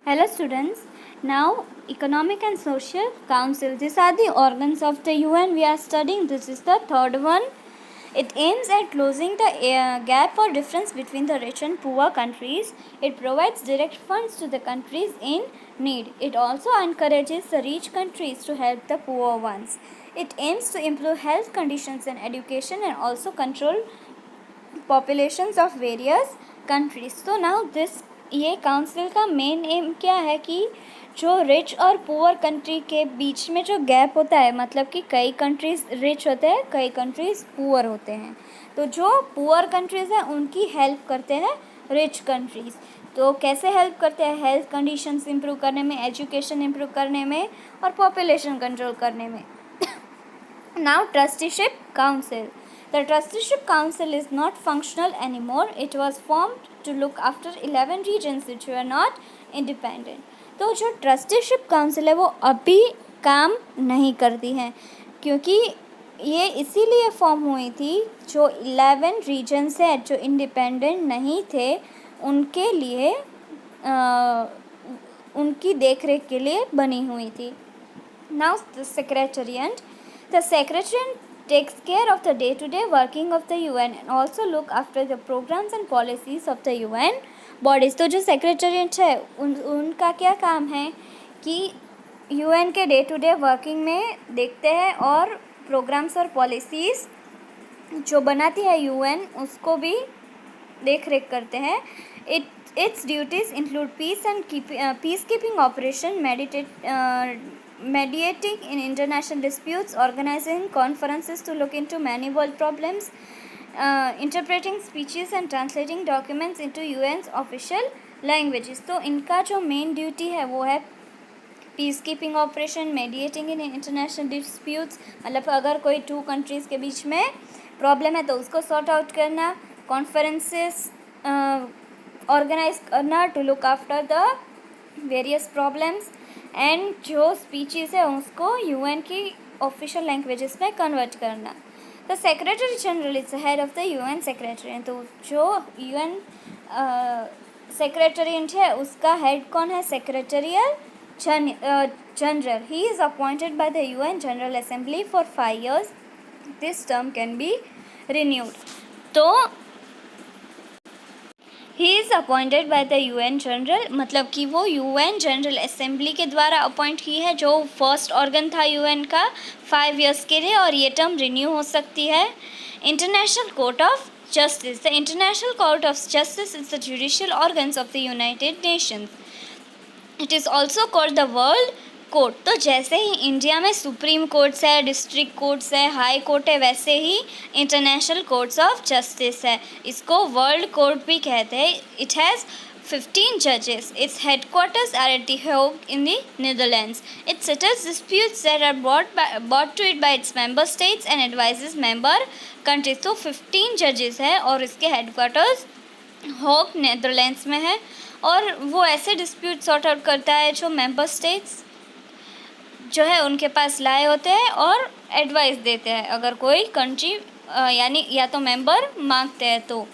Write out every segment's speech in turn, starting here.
Hello students. Now Economic and Social Council. These are the organs of the UN we are studying. This is the third one. It aims at closing the gap or difference between the rich and poor countries. It provides direct funds to the countries in need. It also encourages the rich countries to help the poor ones. It aims to improve health conditions and education and also control populations of various countries. So now this ये council का main M क्या है कि जो rich और poor country के बीच में जो गैप होता है, मतलब कि कई कंट्रीज़ रिच होते हैं, कई कंट्रीज़ पुअर होते हैं, तो जो पुअर कंट्रीज़ हैं उनकी हेल्प करते हैं रिच कंट्रीज़. तो कैसे हेल्प करते हैं? हेल्थ कंडीशंस इम्प्रूव करने में, एजुकेशन इम्प्रूव करने में और पॉपुलेशन कंट्रोल करने में. Now Trusteeship Council. The Trusteeship Council is not functional anymore. It was formed to look after 11 regions which were not independent. तो जो Trusteeship Council है वो अभी काम नहीं करती है, क्योंकि ये इसीलिए फॉर्म हुई थी जो 11 रीजन्स है जो इंडिपेंडेंट नहीं थे उनके लिए उनकी देखरेख के लिए बनी हुई थी. Now the Secretariat. The Secretariat takes care of the day-to-day working of the UN and also look after the programs and policies of the UN bodies. तो जो Secretariat है उनका क्या काम है कि UN के डे-टू-डे वर्किंग में देखते हैं और प्रोग्राम्स और पॉलिसीज़ जो बनाती है UN उसको भी देख रेख करते हैं. Its duties include peacekeeping operation, mediating in international disputes, organizing conferences to look into many world problems, interpreting speeches and translating documents into UN's official languages. तो इनका जो मेन ड्यूटी है वो है peace keeping operation, mediating in international disputes, मतलब अगर कोई to countries के बीच में प्रॉब्लम है तो उसको सॉर्ट आउट करना, कॉन्फ्रेंसेस ऑर्गेनाइज करना to look after the various problems, and जो स्पीचेस है उसको यूएन की ऑफिशियल लैंग्वेजेस में कन्वर्ट करना. The secretary general is the head of the UN secretary. तो जो यूएन सेक्रेटरीट है उसका हेड कौन है? Secretarial general. He is appointed by the UN general assembly for 5 years. This term can be renewed. तो he is appointed by the UN general, मतलब कि वो यूएन जनरल असेंबली के द्वारा अपॉइंट की है, जो फर्स्ट ऑर्गन था यूएन का 5 years के लिए, और ये टर्म रिन्यू हो सकती है. International court of justice. The international court of justice is the judicial organs of the United Nations. It is also called the world court. तो जैसे ही इंडिया में सुप्रीम कोर्ट्स है, डिस्ट्रिक्ट कोर्ट्स है, high court है, वैसे ही international courts of justice है. इसको world court भी कहते हैं. It has 15 judges. Its headquarters are at The Hague in the Netherlands. It settles disputes that are brought to it by its member states and advises member countries. तो 15 judges है और इसके headquarters होग Netherlands में है, और वो ऐसे डिस्प्यूट सॉर्ट आउट करता है जो मेंबर स्टेट्स जो है उनके पास लाए होते हैं और एडवाइस देते हैं अगर कोई कंट्री यानी या तो मेंबर मांगते हैं तो.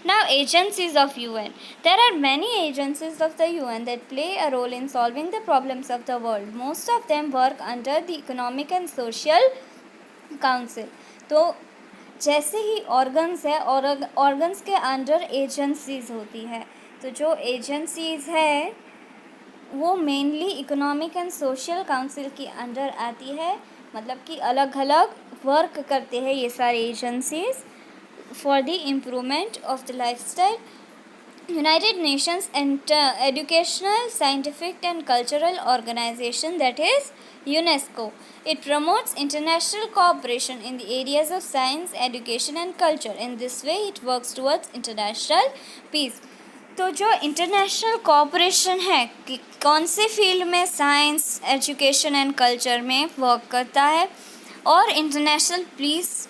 Now agencies of UN. There are many agencies of the UN that play a role in solving the problems of the world. Most of them work under the Economic and Social Council. तो जैसे ही organs है और organs के under agencies होती है, तो जो agencies है वो mainly economic and social council के अंडर आती है, मतलब कि अलग अलग वर्क करते हैं ये सारे agencies for the improvement of the lifestyle. United Nations and educational, scientific and cultural organization, that is UNESCO. It promotes international cooperation in the areas of science, education and culture. In this way it works towards international peace. तो जो international cooperation है कि कौन से field में, science, education and culture में work करता है और इंटरनेशनल पीस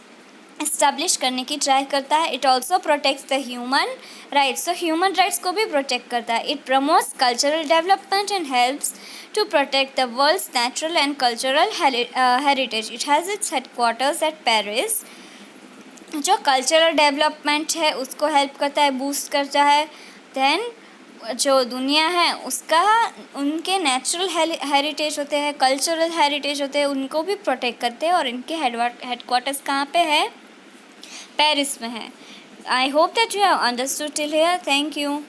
इस्टेब्लिश करने की ट्राई करता है. It also protects the human rights. तो ह्यूमन राइट्स को भी प्रोटेक्ट करता है. It promotes cultural development and helps to protect the world's natural and cultural heritage. It has its headquarters at Paris. जो कल्चरल डेवलपमेंट है उसको help करता है, बूस्ट करता है. देन जो दुनिया है उसका, उनके नेचुरल हेरिटेज होते हैं, कल्चरल हेरिटेज होते हैं, उनको भी प्रोटेक्ट करते हैं। और इनके हेडक्वार्टर्स कहाँ पे है? पेरिस में है। I hope that you have understood till here. Thank you.